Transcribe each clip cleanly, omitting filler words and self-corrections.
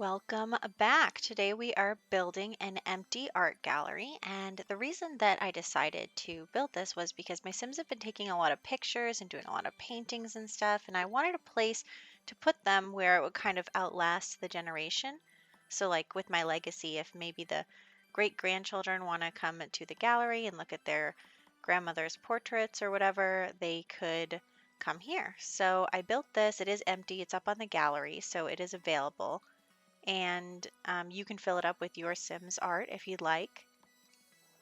Welcome back. Today we are building an empty art gallery, and the reason that I decided to build this was because my Sims have been taking a lot of pictures and doing a lot of paintings and stuff, and I wanted a place to put them where it would kind of outlast the generation. So like with my legacy, if maybe the great grandchildren want to come to the gallery and look at their grandmother's portraits or whatever, they could come here. So I built this. It is empty. It's up on the gallery, so it is available, and you can fill it up with your Sims art if you'd like.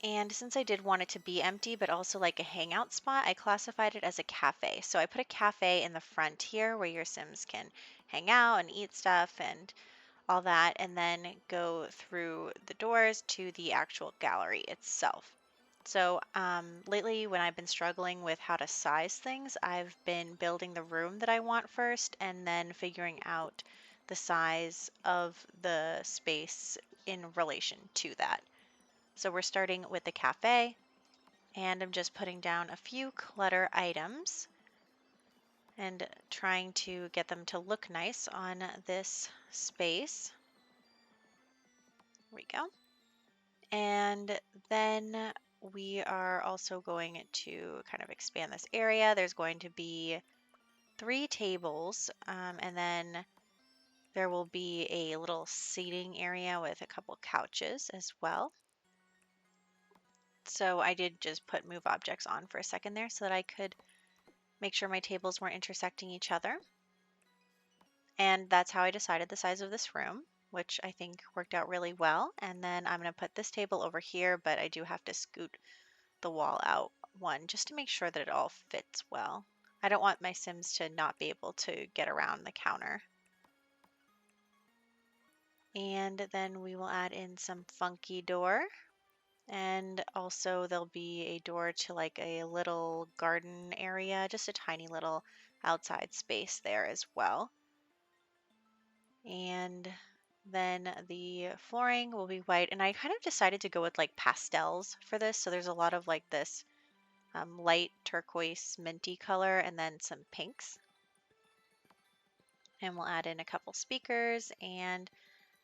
And since I did want it to be empty but also like a hangout spot, I classified it as a cafe. So I put a cafe in the front here where your Sims can hang out and eat stuff and all that, and then go through the doors to the actual gallery itself. So lately, when I've been struggling with how to size things, I've been building the room that I want first and then figuring out the size of the space in relation to that. So we're starting with the cafe, and I'm just putting down a few clutter items and trying to get them to look nice on this space. There we go. And then we are also going to kind of expand this area. There's going to be 3 tables, and then there will be a little seating area with a couple couches as well. So I did just put move objects on for a second there so that I could make sure my tables weren't intersecting each other. And that's how I decided the size of this room, which I think worked out really well. And then I'm going to put this table over here, but I do have to scoot the wall out one just to make sure that it all fits well. I don't want my Sims to not be able to get around the counter. And then we will add in some funky door. And also there'll be a door to like a little garden area, just a tiny little outside space there as well. And then the flooring will be white. And I kind of decided to go with like pastels for this. So there's a lot of like this light turquoise minty color and then some pinks. And we'll add in a couple speakers and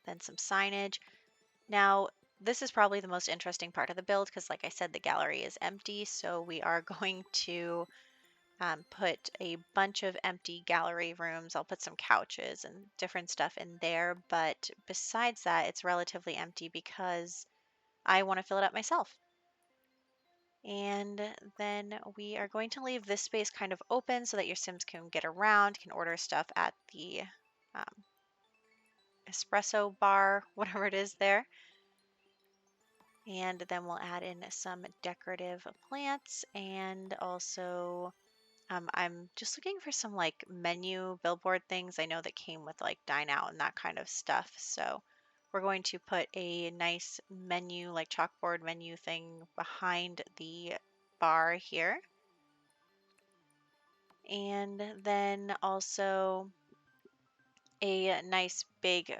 then some signage. Now, this is probably the most interesting part of the build because, like I said, the gallery is empty. So we are going to put a bunch of empty gallery rooms. I'll put some couches and different stuff in there. But besides that, it's relatively empty because I want to fill it up myself. And then we are going to leave this space kind of open so that your Sims can get around, can order stuff at the um, espresso bar, whatever it is there. And then we'll add in some decorative plants, and also I'm just looking for some like menu billboard things. I know that came with like dine out and that kind of stuff. So we're going to put a nice menu, like chalkboard menu thing behind the bar here. And then also a nice big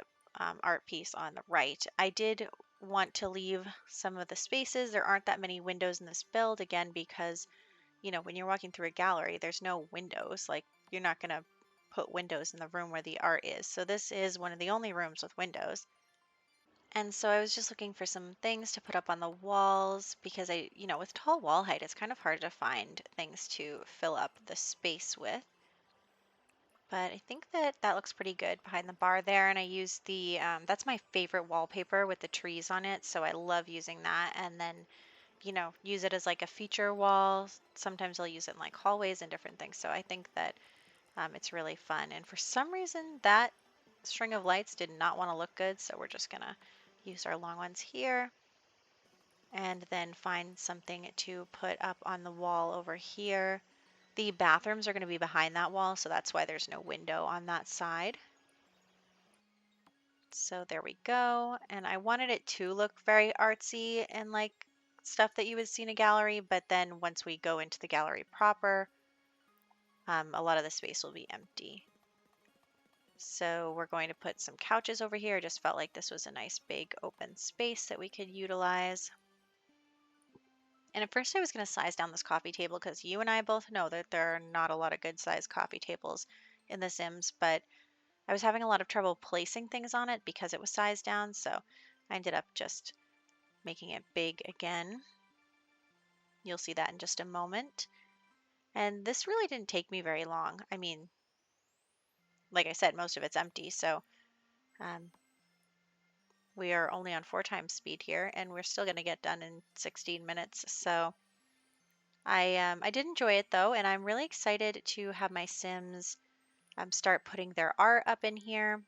art piece on the right. I did want to leave some of the spaces. There aren't that many windows in this build, again, because, you know, when you're walking through a gallery, there's no windows. Like, you're not going to put windows in the room where the art is. So this is one of the only rooms with windows. And so I was just looking for some things to put up on the walls because with tall wall height, it's kind of hard to find things to fill up the space with. But I think that that looks pretty good behind the bar there. And I use that's my favorite wallpaper with the trees on it. So I love using that. And then, use it as like a feature wall. Sometimes I'll use it in like hallways and different things. So I think that it's really fun. And for some reason, that string of lights did not want to look good. So we're just going to use our long ones here. And then find something to put up on the wall over here. The bathrooms are going to be behind that wall, so that's why there's no window on that side. So there we go. And I wanted it to look very artsy and like stuff that you would see in a gallery, but then once we go into the gallery proper, a lot of the space will be empty. So we're going to put some couches over here. Just felt like this was a nice big open space that we could utilize. And at first I was going to size down this coffee table because you and I both know that there are not a lot of good sized coffee tables in The Sims, but I was having a lot of trouble placing things on it because it was sized down, so I ended up just making it big again. You'll see that in just a moment. And this really didn't take me very long. I mean, like I said, most of it's empty, so um, we are only on 4 times speed here, and we're still going to get done in 16 minutes. So I did enjoy it though, and I'm really excited to have my Sims start putting their art up in here.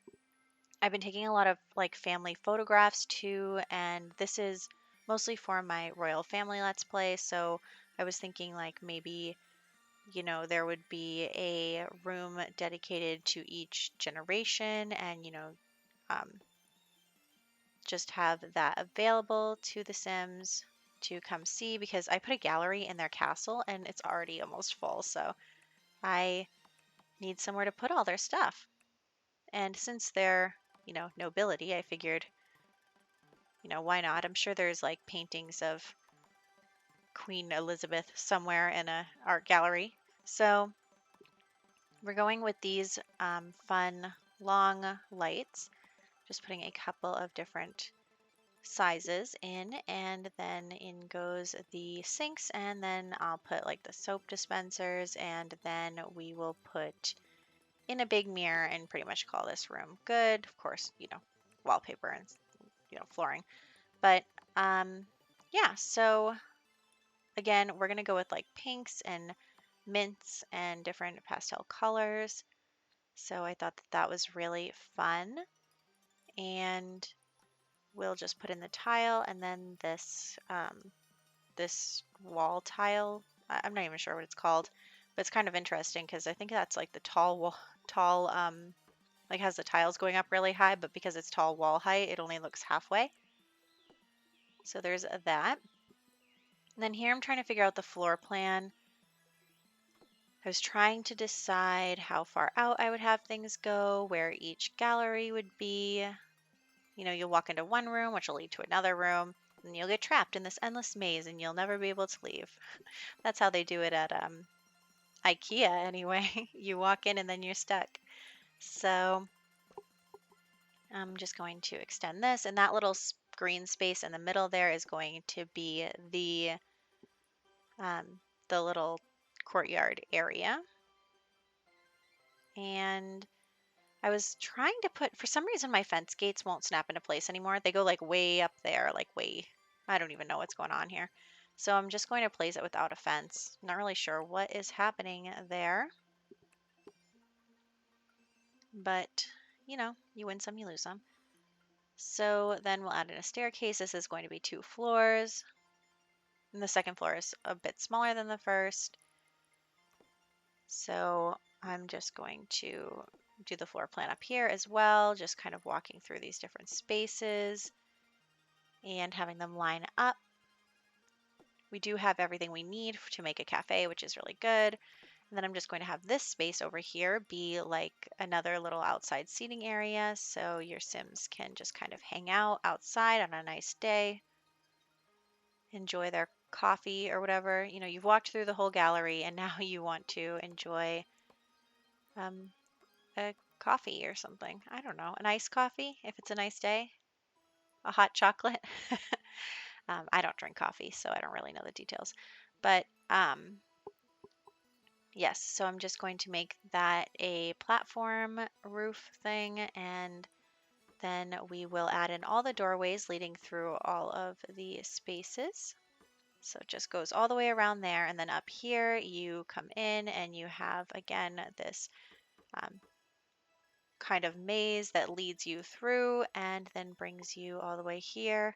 I've been taking a lot of like family photographs too, and this is mostly for my royal family let's play. So I was thinking like maybe, there would be a room dedicated to each generation and, um, just have that available to the Sims to come see because I put a gallery in their castle and it's already almost full. So I need somewhere to put all their stuff. And since they're, nobility, I figured, why not? I'm sure there's like paintings of Queen Elizabeth somewhere in a art gallery. So we're going with these fun long lights, just putting a couple of different sizes in, and then in goes the sinks, and then I'll put like the soap dispensers, and then we will put in a big mirror and pretty much call this room good. Of course, wallpaper and flooring. But yeah, so again, we're gonna go with like pinks and mints and different pastel colors. So I thought that that was really fun. And we'll just put in the tile and then this wall tile. I'm not even sure what it's called, but it's kind of interesting because I think that's like the tall wall, tall like has the tiles going up really high, but because it's tall wall height, it only looks halfway. So there's that. And then here I'm trying to figure out the floor plan. I was trying to decide how far out I would have things go, where each gallery would be. You'll walk into one room, which will lead to another room, and you'll get trapped in this endless maze and you'll never be able to leave. That's how they do it at IKEA anyway. You walk in and then you're stuck. So I'm just going to extend this, and that little green space in the middle there is going to be um, the little courtyard area. And I was trying to put, for some reason, my fence gates won't snap into place anymore. They go like way up there, like way, I don't even know what's going on here. So I'm just going to place it without a fence. Not really sure what is happening there. But, you win some, you lose some. So then we'll add in a staircase. This is going to be 2 floors. And the second floor is a bit smaller than the first. So I'm just going to do the floor plan up here as well, just kind of walking through these different spaces and having them line up. We do have everything we need to make a cafe, which is really good. And then I'm just going to have this space over here be like another little outside seating area, so your Sims can just kind of hang out outside on a nice day, enjoy their coffee or whatever. You've walked through the whole gallery and now you want to enjoy um, a coffee or something. I don't know, an iced coffee if it's a nice day, a hot chocolate. I don't drink coffee, so I don't really know the details. But yes, so I'm just going to make that a platform roof thing, and then we will add in all the doorways leading through all of the spaces. So it just goes all the way around there, and then up here you come in and you have again this um, kind of maze that leads you through and then brings you all the way here.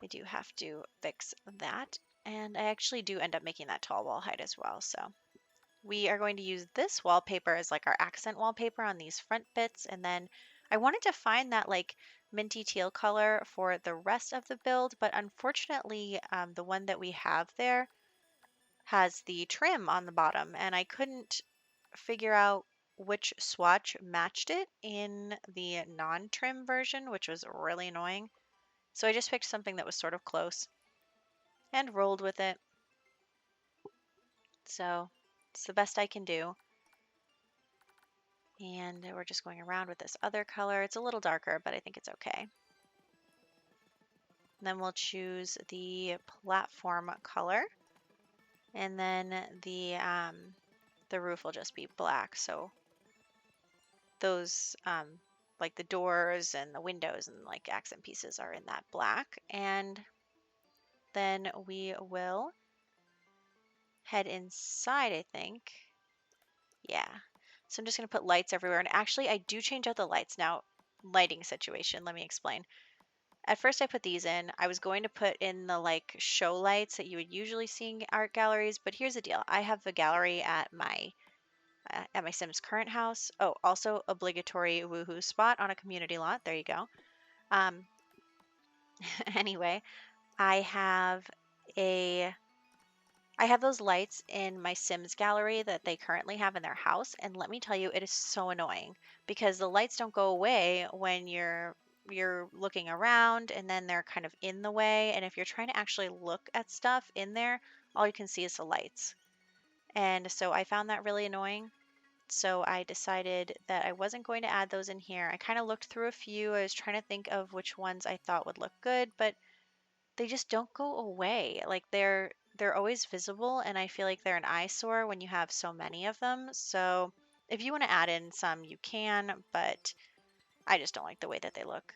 I do have to fix that, and I actually do end up making that tall wall height as well. So we are going to use this wallpaper as like our accent wallpaper on these front bits, and then I wanted to find that like minty teal color for the rest of the build, but unfortunately the one that we have there has the trim on the bottom, and I couldn't figure out which swatch matched it in the non-trim version, which was really annoying. So I just picked something that was sort of close and rolled with it. So it's the best I can do. And we're just going around with this other color. It's a little darker, but I think it's okay. And then we'll choose the platform color. And then the roof will just be black. So those like the doors and the windows and like accent pieces are in that black. And then we will head inside, I think. Yeah. So I'm just going to put lights everywhere. And actually, I do change out the lights. Now, lighting situation, let me explain. At first, I put these in. I was going to put in the like show lights that you would usually see in art galleries. But here's the deal. I have a gallery at my Sims current house. Oh, also obligatory woohoo spot on a community lot. There you go. Um, anyway, I have a I have those lights in my Sims gallery that they currently have in their house, and let me tell you, it is so annoying because the lights don't go away when you're looking around and then they're kind of in the way, and if you're trying to actually look at stuff in there, all you can see is the lights. And so I found that really annoying. So I decided that I wasn't going to add those in here. I kind of looked through a few. I was trying to think of which ones I thought would look good, but they just don't go away. Like they're always visible, and I feel like they're an eyesore when you have so many of them. So if you want to add in some, you can, but I just don't like the way that they look.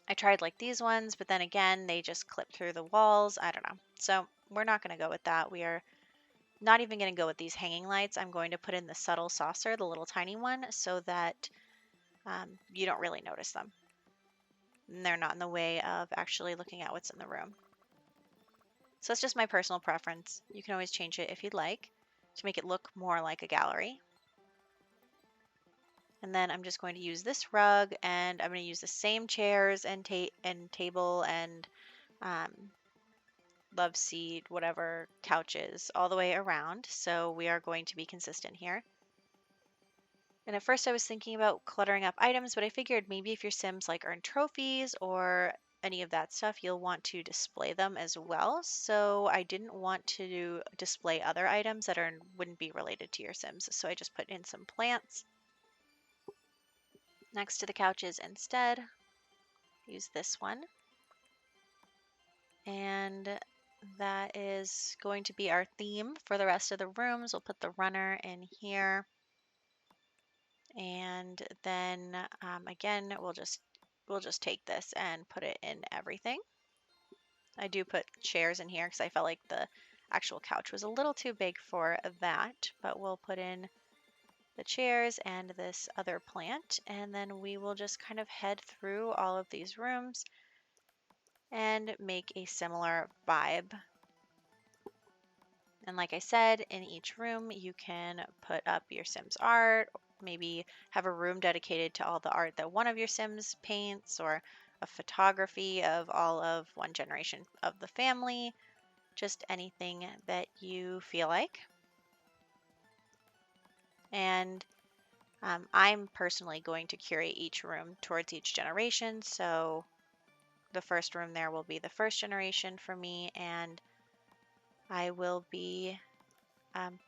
I tried like these ones, but then again, they just clip through the walls. I don't know. So we're not going to go with that. We are not even going to go with these hanging lights. I'm going to put in the subtle saucer, the little tiny one, so that you don't really notice them. And they're not in the way of actually looking at what's in the room. So that's just my personal preference. You can always change it if you'd like to make it look more like a gallery. And then I'm just going to use this rug, and I'm going to use the same chairs and table and um, love seat, whatever, couches all the way around. So we are going to be consistent here. And at first I was thinking about cluttering up items, but I figured maybe if your Sims like earn trophies or any of that stuff, you'll want to display them as well. So I didn't want to display other items that wouldn't be related to your Sims. So I just put in some plants next to the couches instead. Use this one. And that is going to be our theme for the rest of the rooms. We'll put the runner in here. And then again, we'll just take this and put it in everything. I do put chairs in here because I felt like the actual couch was a little too big for that, but we'll put in the chairs and this other plant, and then we will just kind of head through all of these rooms and make a similar vibe. And like I said, in each room you can put up your Sims art, maybe have a room dedicated to all the art that one of your Sims paints, or a photography of all of one generation of the family, just anything that you feel like. And I'm personally going to curate each room towards each generation. So the first room there will be the first generation for me, and I will be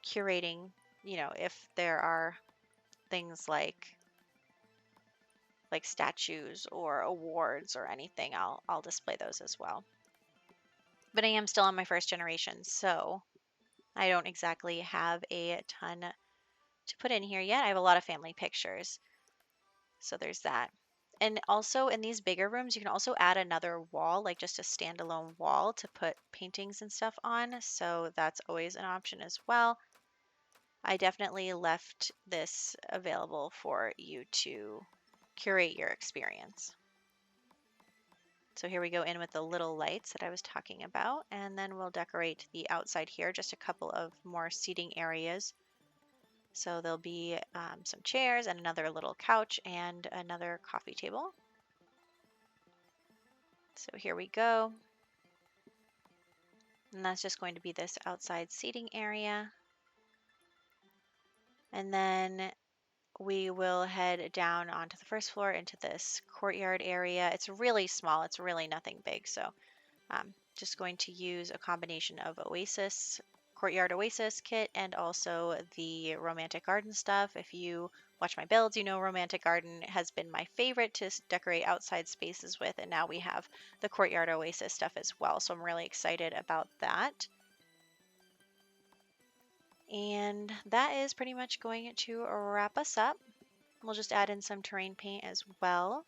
curating, if there are things like statues or awards or anything, I'll display those as well. But I am still on my first generation, so I don't exactly have a ton to put in here yet. I have a lot of family pictures, so there's that. And also in these bigger rooms, you can also add another wall, like just a standalone wall to put paintings and stuff on. So that's always an option as well. I definitely left this available for you to curate your experience. So here we go in with the little lights that I was talking about, and then we'll decorate the outside here, just a couple of more seating areas. So there'll be some chairs and another little couch and another coffee table. So here we go. And that's just going to be this outside seating area. And then we will head down onto the first floor into this courtyard area. It's really small. It's really nothing big. So just going to use a combination of Oasis Courtyard Oasis kit and also the Romantic Garden stuff. If you watch my builds, you know Romantic Garden has been my favorite to decorate outside spaces with, and now we have the Courtyard Oasis stuff as well. So I'm really excited about that. And that is pretty much going to wrap us up. We'll just add in some terrain paint as well.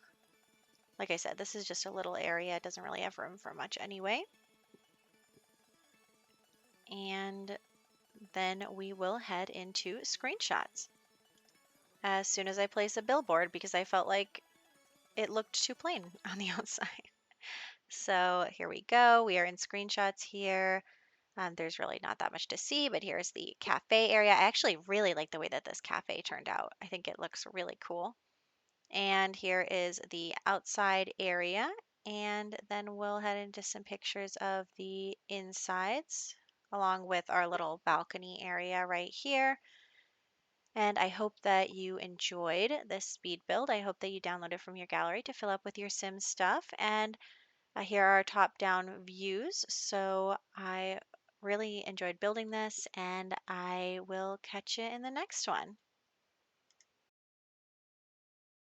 Like I said, this is just a little area. It doesn't really have room for much anyway. And then we will head into screenshots as soon as I place a billboard because I felt like it looked too plain on the outside. So here we go. We are in screenshots here. There's really not that much to see, but here's the cafe area. I actually really like the way that this cafe turned out. I think it looks really cool. And here is the outside area. And then we'll head into some pictures of the insides along with our little balcony area right here. And I hope that you enjoyed this speed build. I hope that you download it from your gallery to fill up with your Sims stuff. And here are our top-down views. So I really enjoyed building this, and I will catch you in the next one.